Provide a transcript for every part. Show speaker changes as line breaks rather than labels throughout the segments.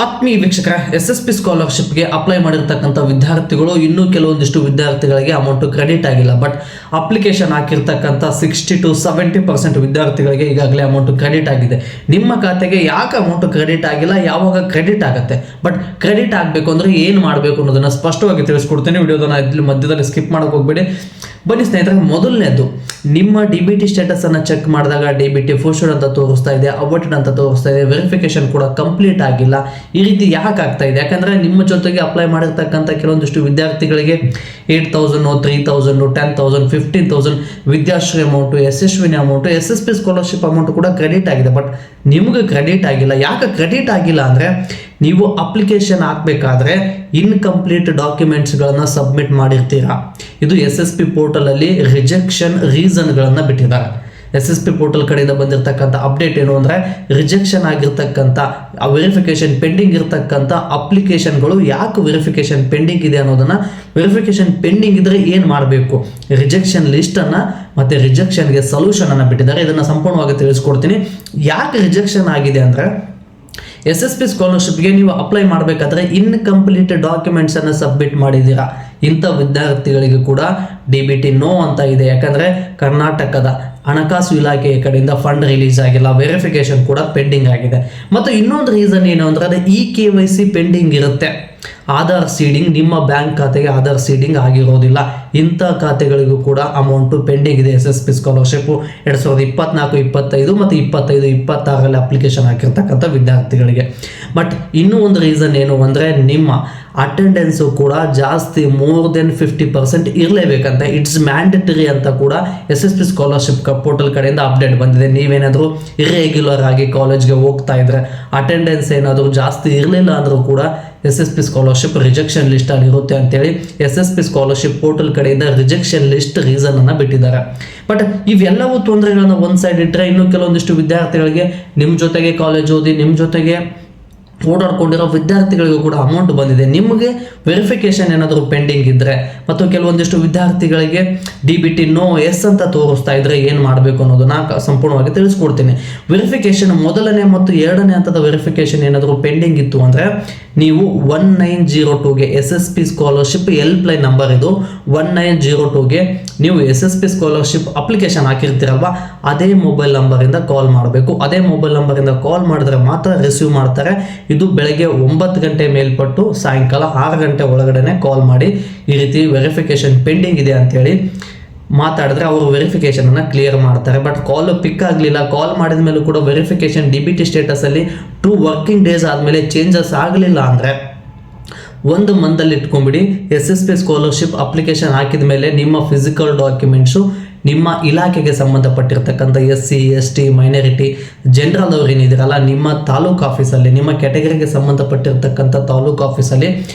ಆತ್ಮೀಯ ವೀಕ್ಷಕರ, SSP ಸ್ಕಾಲರ್ಶಿಪ್ಗೆ apply ಮಾಡಿರ್ತಕ್ಕಂಥ ವಿದ್ಯಾರ್ಥಿಗಳು ಇನ್ನೂ ಕೆಲವೊಂದಿಷ್ಟು ವಿದ್ಯಾರ್ಥಿಗಳಿಗೆ ಅಮೌಂಟ್ ಕ್ರೆಡಿಟ್ ಆಗಿಲ್ಲ. ಬಟ್ ಅಪ್ಲಿಕೇಶನ್ ಹಾಕಿರ್ತಕ್ಕಂಥ 60 to 70% ವಿದ್ಯಾರ್ಥಿಗಳಿಗೆ ಈಗಾಗಲೇ ಅಮೌಂಟ್ ಕ್ರೆಡಿಟ್ ಆಗಿದೆ. ನಿಮ್ಮ ಖಾತೆಗೆ ಯಾಕೆ ಅಮೌಂಟ್ ಕ್ರೆಡಿಟ್ ಆಗಿಲ್ಲ, ಯಾವಾಗ ಕ್ರೆಡಿಟ್ ಆಗುತ್ತೆ, ಬಟ್ ಕ್ರೆಡಿಟ್ ಆಗಬೇಕು ಅಂದರೆ ಏನು ಮಾಡಬೇಕು ಅನ್ನೋದನ್ನು ಸ್ಪಷ್ಟವಾಗಿ ತಿಳಿಸ್ಕೊಡ್ತೀನಿ. ವಿಡಿಯೋದನ್ನು ಇಲ್ಲಿ ಮಧ್ಯದಲ್ಲಿ ಸ್ಕಿಪ್ ಮಾಡೋಕೆ ಹೋಗ್ಬೇಡಿ. ಬನ್ನಿ ಸ್ನೇಹಿತರೆ, ಮೊದಲನೇದು ನಿಮ್ಮ DBT ಸ್ಟೇಟಸನ್ನು ಚೆಕ್ ಮಾಡಿದಾಗ DBT ಫೋರ್ಸ್ಡ್ ಅಂತ ತೋರಿಸ್ತಾ ಇದೆ, ಅಬಾರ್ಟೆಡ್ ಅಂತ ತೋರಿಸ್ತಾ ಇದೆ, ವೆರಿಫಿಕೇಶನ್ ಕೂಡ ಕಂಪ್ಲೀಟ್ ಆಗಿಲ್ಲ. ಈ ರೀತಿ ಯಾಕೆ ಆಗ್ತಾ ಇದೆ? ಯಾಕಂದರೆ ನಿಮ್ಮ ಜೊತೆಗೆ ಅಪ್ಲೈ ಮಾಡಿರ್ತಕ್ಕಂಥ ಕೆಲವೊಂದಿಷ್ಟು ವಿದ್ಯಾರ್ಥಿಗಳಿಗೆ 8,000, 3,000, 10,000, 15,000 Vidyashri amount, Yashaswini amount, SSP scholarship amount ಕೂಡ ಕ್ರೆಡಿಟ್ ಆಗಿದೆ. ಬಟ್ ನಿಮಗೆ ಕ್ರೆಡಿಟ್ ಆಗಿಲ್ಲ. ಯಾಕೆ ಕ್ರೆಡಿಟ್ ಆಗಿಲ್ಲ ಅಂದರೆ, ನೀವು ಅಪ್ಲಿಕೇಶನ್ ಹಾಕಬೇಕಾದ್ರೆ ಇನ್ಕಂಪ್ಲೀಟ್ ಡಾಕ್ಯುಮೆಂಟ್ಸ್ಗಳನ್ನು ಸಬ್ಮಿಟ್ ಮಾಡಿರ್ತೀರಾ. ಇದು SSP ಪೋರ್ಟಲಲ್ಲಿ ರಿಜೆಕ್ಷನ್ ರೀಸನ್ಗಳನ್ನು ಬಿಟ್ಟಿದ್ದಾರೆ. SSP ಪೋರ್ಟಲ್ ಕಡೆಯಿಂದ ಬಂದಿರತಕ್ಕಂಥ ಅಪ್ಡೇಟ್ ಏನು ಅಂದರೆ, ರಿಜೆಕ್ಷನ್ ಆಗಿರ್ತಕ್ಕಂಥ ವೆರಿಫಿಕೇಶನ್ ಪೆಂಡಿಂಗ್ ಇರ್ತಕ್ಕಂಥ ಅಪ್ಲಿಕೇಶನ್ಗಳು ಯಾಕೆ ವೆರಿಫಿಕೇಶನ್ ಪೆಂಡಿಂಗ್ ಇದೆ ಅನ್ನೋದನ್ನು, ವೆರಿಫಿಕೇಶನ್ ಪೆಂಡಿಂಗ್ ಇದ್ದರೆ ಏನು ಮಾಡಬೇಕು, ರಿಜೆಕ್ಷನ್ ಲಿಸ್ಟನ್ನು ಮತ್ತು ರಿಜೆಕ್ಷನ್ಗೆ ಸೊಲ್ಯೂಷನನ್ನು ಬಿಟ್ಟಿದ್ದಾರೆ. ಇದನ್ನು ಸಂಪೂರ್ಣವಾಗಿ ತಿಳಿಸ್ಕೊಡ್ತೀನಿ. ಯಾಕೆ ರಿಜೆಕ್ಷನ್ ಆಗಿದೆ ಅಂದರೆ, SSP ಸ್ಕಾಲರ್ಶಿಪ್ಗೆ ನೀವು ಅಪ್ಲೈ ಮಾಡಬೇಕಾದ್ರೆ ಇನ್ಕಂಪ್ಲೀಟ್ ಡಾಕ್ಯುಮೆಂಟ್ಸನ್ನು ಸಬ್ಮಿಟ್ ಮಾಡಿದ್ದೀರಾ. ಇಂಥ ವಿದ್ಯಾರ್ಥಿಗಳಿಗೆ ಕೂಡ DBT ನೋ ಅಂತ ಇದೆ. ಯಾಕಂದರೆ ಕರ್ನಾಟಕದ ಹಣಕಾಸು ಇಲಾಖೆಯ ಕಡೆಯಿಂದ ಫಂಡ್ ರಿಲೀಸ್ ಆಗಿಲ್ಲ, ವೆರಿಫಿಕೇಶನ್ ಕೂಡ ಪೆಂಡಿಂಗ್ ಆಗಿದೆ. ಮತ್ತು ಇನ್ನೊಂದು ರೀಸನ್ ಏನು ಅಂದರೆ, ಅದು KYC ಪೆಂಡಿಂಗ್ ಇರುತ್ತೆ. ಆಧಾರ್ ಸೀಡಿಂಗ್, ನಿಮ್ಮ ಬ್ಯಾಂಕ್ ಖಾತೆಗೆ ಆಧಾರ್ ಸೀಡಿಂಗ್ ಆಗಿರೋದಿಲ್ಲ. ಇಂಥ ಖಾತೆಗಳಿಗೂ ಕೂಡ ಅಮೌಂಟು ಪೆಂಡಿಂಗ್ ಇದೆ. SSP ಸ್ಕಾಲರ್ಶಿಪ್ಪು 2024, 25 ಮತ್ತು 26 ಅಪ್ಲಿಕೇಶನ್ ಹಾಕಿರ್ತಕ್ಕಂಥ ವಿದ್ಯಾರ್ಥಿಗಳಿಗೆ. ಬಟ್ ಇನ್ನೂ ಒಂದು ರೀಸನ್ ಏನು ಅಂದರೆ, ನಿಮ್ಮ ಅಟೆಂಡೆನ್ಸು ಕೂಡ ಜಾಸ್ತಿ ಮೋರ್ ದೆನ್ 50% ಇರಲೇಬೇಕಂತ, ಇಟ್ಸ್ ಮ್ಯಾಂಡೇಟರಿ ಅಂತ ಕೂಡ SSP ಸ್ಕಾಲರ್ಶಿಪ್ ಪೋರ್ಟಲ್ ಕಡೆಯಿಂದ ಅಪ್ಡೇಟ್ ಬಂದಿದೆ. ನೀವೇನಾದರೂ ಇರ್ರೆಗ್ಯುಲರ್ ಆಗಿ ಕಾಲೇಜ್ಗೆ ಹೋಗ್ತಾ ಇದ್ರೆ, ಅಟೆಂಡೆನ್ಸ್ ಏನಾದರೂ ಜಾಸ್ತಿ ಇರಲಿಲ್ಲ ಅಂದರೂ ಕೂಡ SSP ಸ್ಕಾಲರ್ಶಿಪ್ ರಿಜೆಕ್ಷನ್ ಲಿಸ್ಟಲ್ಲಿ ಇರುತ್ತೆ ಅಂತೇಳಿ SSP ಸ್ಕಾಲರ್ಶಿಪ್ ಪೋರ್ಟಲ್ ಕಡೆಯಿಂದ ರಿಜೆಕ್ಷನ್ ಲಿಸ್ಟ್ ರೀಸನನ್ನು ಬಿಟ್ಟಿದ್ದಾರೆ. ಬಟ್ ಇವೆಲ್ಲವೂ ತೊಂದರೆಗಳನ್ನು ಒಂದು ಸೈಡ್ ಇಟ್ಟರೆ, ಇನ್ನೂ ಕೆಲವೊಂದಿಷ್ಟು ವಿದ್ಯಾರ್ಥಿಗಳಿಗೆ ನಿಮ್ಮ ಜೊತೆಗೆ ಕಾಲೇಜ್ ಓದಿ ನಿಮ್ಮ ಜೊತೆಗೆ ಓಡಾಡ್ಕೊಂಡಿರೋ ವಿದ್ಯಾರ್ಥಿಗಳಿಗೂ ಕೂಡ ಅಮೌಂಟ್ ಬಂದಿದೆ. ನಿಮಗೆ ವೆರಿಫಿಕೇಶನ್ ಏನಾದರೂ ಪೆಂಡಿಂಗ್ ಇದ್ದರೆ, ಮತ್ತು ಕೆಲವೊಂದಿಷ್ಟು ವಿದ್ಯಾರ್ಥಿಗಳಿಗೆ DBT ನೋ ಎಸ್ ಅಂತ ತೋರಿಸ್ತಾ ಇದ್ದರೆ ಏನು ಮಾಡಬೇಕು ಅನ್ನೋದನ್ನು ಸಂಪೂರ್ಣವಾಗಿ ತಿಳಿಸ್ಕೊಡ್ತೀನಿ. ವೆರಿಫಿಕೇಶನ್ ಮೊದಲನೇ ಮತ್ತು ಎರಡನೇ ಹಂತದ ವೆರಿಫಿಕೇಶನ್ ಏನಾದರೂ ಪೆಂಡಿಂಗ್ ಇತ್ತು ಅಂದರೆ, ನೀವು 1902ಗೆ SSP scholarship help line number ಇದು, 1902ಗೆ ನೀವು SSP ಸ್ಕಾಲರ್ಶಿಪ್ ಅಪ್ಲಿಕೇಶನ್ ಹಾಕಿರ್ತೀರಲ್ವ, ಅದೇ ಮೊಬೈಲ್ ನಂಬರಿಂದ ಕಾಲ್ ಮಾಡಬೇಕು. ಅದೇ ಮೊಬೈಲ್ ನಂಬರಿಂದ ಕಾಲ್ ಮಾಡಿದ್ರೆ ಮಾತ್ರ ರಿಸೀವ್ ಮಾಡ್ತಾರೆ. ಇದು ಬೆಳಗ್ಗೆ 9 ಗಂಟೆ ಮೇಲ್ಪಟ್ಟು ಸಾಯಂಕಾಲ 6 ಗಂಟೆ ಒಳಗಡೆ ಕಾಲ್ ಮಾಡಿ ಈ ರೀತಿ ವೆರಿಫಿಕೇಶನ್ ಪೆಂಡಿಂಗ್ ಇದೆ ಅಂತೇಳಿ ಮಾತಾಡಿದ್ರೆ ಅವರು ವೆರಿಫಿಕೇಶನನ್ನು ಕ್ಲಿಯರ್ ಮಾಡ್ತಾರೆ. ಬಟ್ ಕಾಲ್ ಪಿಕ್ ಆಗಲಿಲ್ಲ, ಕಾಲ್ ಮಾಡಿದ ಮೇಲೂ ಕೂಡ ವೆರಿಫಿಕೇಶನ್ DBT ಸ್ಟೇಟಸಲ್ಲಿ 2 ವರ್ಕಿಂಗ್ ಡೇಸ್ ಆದಮೇಲೆ ಚೇಂಜಸ್ ಆಗಲಿಲ್ಲ ಅಂದರೆ, 1 ಮಂತಲ್ಲಿ ಇಟ್ಕೊಂಡ್ಬಿಡಿ. SSP ಸ್ಕಾಲರ್ಶಿಪ್ ಅಪ್ಲಿಕೇಶನ್ ಹಾಕಿದ ಮೇಲೆ ನಿಮ್ಮ ಫಿಸಿಕಲ್ ಡಾಕ್ಯುಮೆಂಟ್ಸು ನಿಮ್ಮ ಇಲಾಖೆಗೆ ಸಂಬಂಧಪಟ್ಟಿರ್ತಕ್ಕಂಥ SC, ST, ಮೈನಾರಿಟಿ, ಜನರಲ್ ಅವ್ರು ಏನಿದ್ದೀರಲ್ಲ, ನಿಮ್ಮ ತಾಲೂಕು ಆಫೀಸಲ್ಲಿ, ನಿಮ್ಮ ಕ್ಯಾಟಗರಿಗೆ ಸಂಬಂಧಪಟ್ಟಿರ್ತಕ್ಕಂಥ ತಾಲೂಕು ಆಫೀಸಲ್ಲಿ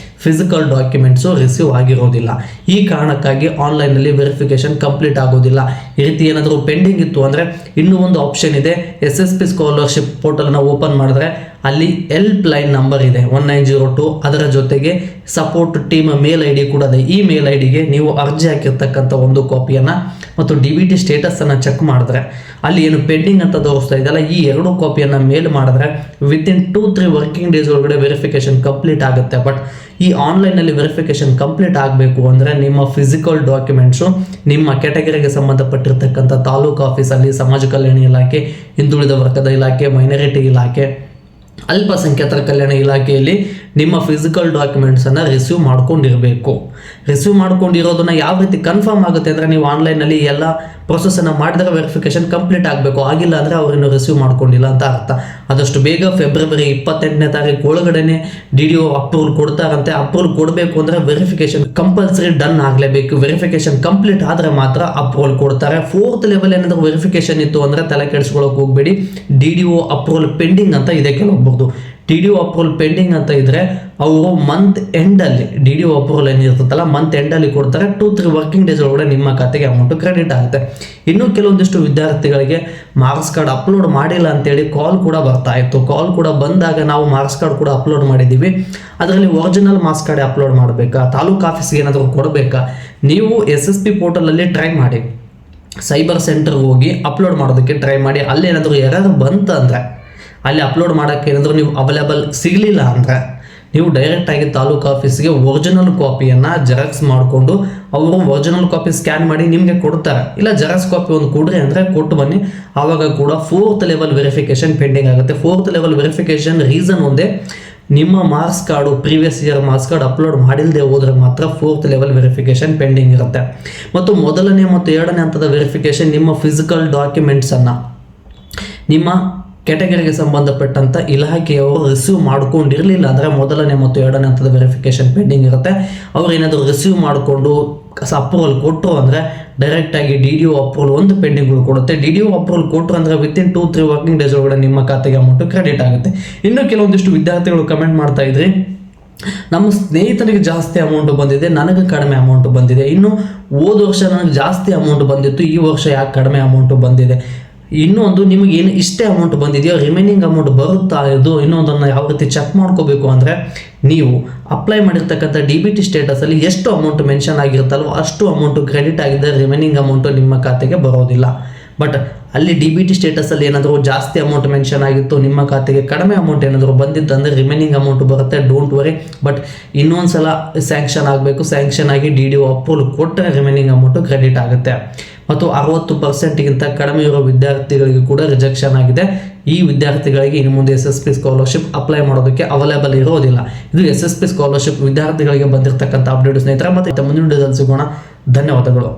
ಫಿಸಿಕಲ್ ಡಾಕ್ಯುಮೆಂಟ್ಸು ರಿಸೀವ್ ಆಗಿರೋದಿಲ್ಲ. ಈ ಕಾರಣಕ್ಕಾಗಿ ಆನ್ಲೈನಲ್ಲಿ ವೆರಿಫಿಕೇಶನ್ ಕಂಪ್ಲೀಟ್ ಆಗೋದಿಲ್ಲ. ಈ ರೀತಿ ಏನಾದರೂ ಪೆಂಡಿಂಗ್ ಇತ್ತು ಅಂದರೆ, ಇನ್ನೂ ಒಂದು ಆಪ್ಷನ್ ಇದೆ. SSP ಸ್ಕಾಲರ್ಶಿಪ್ ಪೋರ್ಟಲ್ನ ಓಪನ್ ಮಾಡಿದ್ರೆ ಅಲ್ಲಿ ಹೆಲ್ಪ್ ಲೈನ್ ನಂಬರ್ ಇದೆ 1902, ಅದರ ಜೊತೆಗೆ ಸಪೋರ್ಟ್ ಟೀಮ್ ಮೇಲ್ ID ಕೂಡ ಇದೆ. ಈ ಮೇಲ್ IDಗೆ ನೀವು ಅರ್ಜಿ ಹಾಕಿರ್ತಕ್ಕಂಥ ಒಂದು ಕಾಪಿಯನ್ನು ಮತ್ತು DBT ಸ್ಟೇಟಸನ್ನು ಚೆಕ್ ಮಾಡಿದ್ರೆ ಅಲ್ಲಿ ಏನು ಪೆಂಡಿಂಗ್ ಅಂತ ತೋರಿಸ್ತಾ ಇದೆಯಲ್ಲ, ಈ 2 ಕಾಪಿಯನ್ನು ಮೇಲ್ ಮಾಡಿದ್ರೆ ವಿತಿನ್ 2-3 ವರ್ಕಿಂಗ್ ಡೇಸ್ ಒಳಗಡೆ ವೆರಿಫಿಕೇಶನ್ ಕಂಪ್ಲೀಟ್ ಆಗುತ್ತೆ. ಬಟ್ ಈ ಆನ್ಲೈನಲ್ಲಿ ವೆರಿಫಿಕೇಶನ್ ಕಂಪ್ಲೀಟ್ ಆಗಬೇಕು ಅಂದರೆ, ನಿಮ್ಮ ಫಿಸಿಕಲ್ ಡಾಕ್ಯುಮೆಂಟ್ಸು ನಿಮ್ಮ ಕ್ಯಾಟಗರಿಗೆ ಸಂಬಂಧಪಟ್ಟಿರ್ತಕ್ಕಂಥ ತಾಲೂಕು ಆಫೀಸಲ್ಲಿ, ಸಮಾಜ ಕಲ್ಯಾಣ ಇಲಾಖೆ, ಹಿಂದುಳಿದ ವರ್ಗದ ಇಲಾಖೆ, ಮೈನಾರಿಟಿ ಇಲಾಖೆ, ಅಲ್ಪಸಂಖ್ಯಾತರ ಕಲ್ಯಾಣ ಇಲಾಖೆಯಲ್ಲಿ ನಿಮ್ಮ ಫಿಸಿಕಲ್ ಡಾಕ್ಯುಮೆಂಟ್ಸನ್ನು ರಿಸೀವ್ ಮಾಡ್ಕೊಂಡಿರಬೇಕು. ರಿಸೀವ್ ಮಾಡ್ಕೊಂಡಿರೋದನ್ನು ಯಾವ ರೀತಿ ಕನ್ಫರ್ಮ್ ಆಗುತ್ತೆ ಅಂದರೆ, ನೀವು ಆನ್ಲೈನಲ್ಲಿ ಎಲ್ಲ ಪ್ರೊಸೆಸನ್ನು ಮಾಡಿದರೆ ವೆರಿಫಿಕೇಶನ್ ಕಂಪ್ಲೀಟ್ ಆಗಬೇಕು. ಆಗಿಲ್ಲ ಅಂದರೆ ಅವರನ್ನು ರಿಸೀವ್ ಮಾಡ್ಕೊಂಡಿಲ್ಲ ಅಂತ ಅರ್ಥ. ಆದಷ್ಟು ಬೇಗ ಫೆಬ್ರವರಿ 28ನೇ ತಾರೀಕು ಒಳಗಡೆ DDO ಅಪ್ರೂವಲ್ ಕೊಡ್ತಾರಂತೆ. ಅಪ್ರೂವಲ್ ಕೊಡಬೇಕು ಅಂದರೆ ವೆರಿಫಿಕೇಶನ್ ಕಂಪಲ್ಸರಿ ಡನ್ ಆಗಲೇಬೇಕು. ವೆರಿಫಿಕೇಶನ್ ಕಂಪ್ಲೀಟ್ ಆದರೆ ಮಾತ್ರ ಅಪ್ರೂವಲ್ ಕೊಡ್ತಾರೆ. 4th ಲೆವೆಲ್ ಏನಾದರೂ ವೆರಿಫಿಕೇಶನ್ ಇತ್ತು ಅಂದರೆ ತಲೆ ಕೆಡಿಸ್ಕೊಳ್ಳೋಕೆ ಹೋಗಬೇಡಿ. DDO ಅಪ್ರೂವಲ್ ಪೆಂಡಿಂಗ್ ಅಂತ ಇದೆ ಕೆಲವೊಬ್ಬರದು. DDO ಅಪ್ರೂವಲ್ ಪೆಂಡಿಂಗ್ ಅಂತ ಇದ್ದರೆ ಅವರು ಮಂತ್ ಎಂಡಲ್ಲಿ DDO ಅಪ್ರೂವಲ್ ಏನಿರ್ತಲ್ಲ ಮಂತ್ ಎಂಡಲ್ಲಿ ಕೊಡ್ತಾರೆ. 2-3 ವರ್ಕಿಂಗ್ ಡೇಸ್ ಒಳಗಡೆ ನಿಮ್ಮ ಖಾತೆಗೆ ಅಮೌಂಟು ಕ್ರೆಡಿಟ್ ಆಗುತ್ತೆ. ಇನ್ನೂ ಕೆಲವೊಂದಿಷ್ಟು ವಿದ್ಯಾರ್ಥಿಗಳಿಗೆ ಮಾರ್ಕ್ಸ್ ಕಾರ್ಡ್ ಅಪ್ಲೋಡ್ ಮಾಡಿಲ್ಲ ಅಂತೇಳಿ ಕಾಲ್ ಕೂಡ ಬರ್ತಾ ಇತ್ತು. ಕಾಲ್ ಕೂಡ ಬಂದಾಗ ನಾವು ಮಾರ್ಕ್ಸ್ ಕಾರ್ಡ್ ಕೂಡ ಅಪ್ಲೋಡ್ ಮಾಡಿದ್ದೀವಿ, ಅದರಲ್ಲಿ ಒರಿಜಿನಲ್ ಮಾರ್ಕ್ಸ್ ಕಾರ್ಡ್ ಅಪ್ಲೋಡ್ ಮಾಡಬೇಕಾ, ತಾಲೂಕು ಆಫೀಸ್ಗೆ ಏನಾದರೂ ಕೊಡಬೇಕಾ, ನೀವು SSP ಪೋರ್ಟಲಲ್ಲಿ ಟ್ರೈ ಮಾಡಿ, ಸೈಬರ್ ಸೆಂಟರ್ಗೆ ಹೋಗಿ ಅಪ್ಲೋಡ್ ಮಾಡೋದಕ್ಕೆ ಟ್ರೈ ಮಾಡಿ. ಅಲ್ಲೇನಾದರೂ ಎರರ್ ಬಂತಂದರೆ ಅಲ್ಲಿ ಅಪ್ಲೋಡ್ ಮಾಡೋಕ್ಕೆ ಏನಾದರೂ ನೀವು ಅವೈಲೇಬಲ್ ಸಿಗಲಿಲ್ಲ ಅಂದರೆ ನೀವು ಡೈರೆಕ್ಟಾಗಿ ತಾಲೂಕು ಆಫೀಸ್ಗೆ ಒರಿಜಿನಲ್ ಕಾಪಿಯನ್ನು ಜೆರಾಕ್ಸ್ ಮಾಡಿಕೊಂಡು ಅವರು ಒರಿಜಿನಲ್ ಕಾಪಿ ಸ್ಕ್ಯಾನ್ ಮಾಡಿ ನಿಮಗೆ ಕೊಡ್ತಾರೆ. ಇಲ್ಲ ಜೆರಾಕ್ಸ್ ಕಾಪಿ ಒಂದು ಕೊಡ್ರಿ ಅಂದರೆ ಕೊಟ್ಟು ಬನ್ನಿ. ಆವಾಗ ಕೂಡ 4th ಲೆವೆಲ್ ವೆರಿಫಿಕೇಶನ್ ಪೆಂಡಿಂಗ್ ಆಗುತ್ತೆ. 4th ಲೆವೆಲ್ ವೆರಿಫಿಕೇಶನ್ ರೀಸನ್ ಒಂದೇ, ನಿಮ್ಮ marks card previous year marks card upload ಮಾಡಿಲ್ಲದೆ ಹೋದ್ರೆ ಮಾತ್ರ 4th ಲೆವೆಲ್ ವೆರಿಫಿಕೇಶನ್ ಪೆಂಡಿಂಗ್ ಇರುತ್ತೆ. ಮತ್ತು ಮೊದಲನೇ ಮತ್ತು ಎರಡನೇ ಹಂತದ ವೆರಿಫಿಕೇಶನ್ ನಿಮ್ಮ ಫಿಸಿಕಲ್ ಡಾಕ್ಯುಮೆಂಟ್ಸನ್ನು ನಿಮ್ಮ ಕ್ಯಾಟಗರಿಗೆ ಸಂಬಂಧಪಟ್ಟಂಥ ಇಲಾಖೆಯವರು ರಿಸೀವ್ ಮಾಡ್ಕೊಂಡಿರಲಿಲ್ಲ ಅಂದರೆ ಮೊದಲನೇ ಮತ್ತು ಎರಡನೇ ಹಂತದ ವೆರಿಫಿಕೇಶನ್ ಪೆಂಡಿಂಗ್ ಇರುತ್ತೆ. ಅವ್ರು ಏನಾದರೂ ರಿಸೀವ್ ಮಾಡಿಕೊಂಡು ಅಪ್ರೂವಲ್ ಕೊಟ್ಟರು ಅಂದರೆ ಡೈರೆಕ್ಟಾಗಿ DDO ಅಪ್ರೂವಲ್ ಒಂದು ಪೆಂಡಿಂಗ್ಗಳು ಕೊಡುತ್ತೆ. DDO ಅಪ್ರೂವಲ್ ಕೊಟ್ಟರು ಅಂದರೆ ವಿತಿನ್ 2-3 ವರ್ಕಿಂಗ್ ಡೇಸ್ ಒಳಗಡೆ ನಿಮ್ಮ ಖಾತೆಗೆ ಅಮೌಂಟು ಕ್ರೆಡಿಟ್ ಆಗುತ್ತೆ. ಇನ್ನು ಕೆಲವೊಂದಿಷ್ಟು ವಿದ್ಯಾರ್ಥಿಗಳು ಕಮೆಂಟ್ ಮಾಡ್ತಾ ಇದ್ರಿ, ನಮ್ಮ ಸ್ನೇಹಿತನಿಗೆ ಜಾಸ್ತಿ ಅಮೌಂಟ್ ಬಂದಿದೆ, ನನಗೆ ಕಡಿಮೆ ಅಮೌಂಟ್ ಬಂದಿದೆ. ಇನ್ನು ಹೋದ ವರ್ಷ ನನಗೆ ಜಾಸ್ತಿ ಅಮೌಂಟ್ ಬಂದಿತ್ತು, ಈ ವರ್ಷ ಯಾಕೆ ಕಡಿಮೆ ಅಮೌಂಟ್ ಬಂದಿದೆ. ಇನ್ನೊಂದು, ನಿಮಗೆ ಏನು ಇಷ್ಟೇ ಅಮೌಂಟ್ ಬಂದಿದೆಯೋ ರಿಮೈನಿಂಗ್ ಅಮೌಂಟ್ ಬರುತ್ತಾ ಇದು ಇನ್ನೊಂದನ್ನು ಯಾವ ರೀತಿ ಚೆಕ್ ಮಾಡ್ಕೋಬೇಕು ಅಂದರೆ, ನೀವು ಅಪ್ಲೈ ಮಾಡಿರ್ತಕ್ಕಂಥ DBT ಸ್ಟೇಟಸಲ್ಲಿ ಎಷ್ಟು ಅಮೌಂಟ್ ಮೆನ್ಷನ್ ಆಗಿರುತ್ತಲ್ವ ಅಷ್ಟು ಅಮೌಂಟು ಕ್ರೆಡಿಟ್ ಆಗಿದ್ದರೆ ರಿಮೈನಿಂಗ್ ಅಮೌಂಟು ನಿಮ್ಮ ಖಾತೆಗೆ ಬರೋದಿಲ್ಲ. ಬಟ್ ಅಲ್ಲಿ DBT ಸ್ಟೇಟಸಲ್ಲಿ ಏನಾದರೂ ಜಾಸ್ತಿ ಅಮೌಂಟ್ ಮೆನ್ಷನ್ ಆಗಿತ್ತು, ನಿಮ್ಮ ಖಾತೆಗೆ ಕಡಿಮೆ ಅಮೌಂಟ್ ಏನಾದರೂ ಬಂದಿತ್ತು ಅಂದರೆ ರಿಮೈನಿಂಗ್ ಅಮೌಂಟ್ ಬರುತ್ತೆ, ಡೋಂಟ್ ವರಿ. ಬಟ್ ಇನ್ನೊಂದು ಸಲ ಸ್ಯಾಂಕ್ಷನ್ ಆಗಬೇಕು, ಸ್ಯಾಂಕ್ಷನ್ ಆಗಿ DDO ಅಪ್ರೂವಲ್ ಕೊಟ್ಟರೆ ರಿಮೈನಿಂಗ್ ಅಮೌಂಟು ಕ್ರೆಡಿಟ್ ಆಗುತ್ತೆ. ಮತ್ತು 60%ಗಿಂತ ಕಡಿಮೆ ಇರೋ ವಿದ್ಯಾರ್ಥಿಗಳಿಗೆ ಕೂಡ ರಿಜೆಕ್ಷನ್ ಆಗಿದೆ. ಈ ವಿದ್ಯಾರ್ಥಿಗಳಿಗೆ ಇನ್ನು ಮುಂದೆ SSP ಸ್ಕಾಲರ್ಶಿಪ್ ಅಪ್ಲೈ ಮಾಡೋದಕ್ಕೆ ಅವೈಲೇಬಲ್ ಇರೋದಿಲ್ಲ. ಇದು SSP ಸ್ಕಾಲರ್ಶಿಪ್ ವಿದ್ಯಾರ್ಥಿಗಳಿಗೆ ಬಂದಿರತಕ್ಕಂಥ ಅಪ್ಡೇಟ್ ಸ್ನೇಹಿತರೆ. ಮತ್ತೆ ಮುಂದಿನ ವಿಡಿಯೋದಲ್ಲಿ ಸಿಗೋಣ. ಧನ್ಯವಾದಗಳು.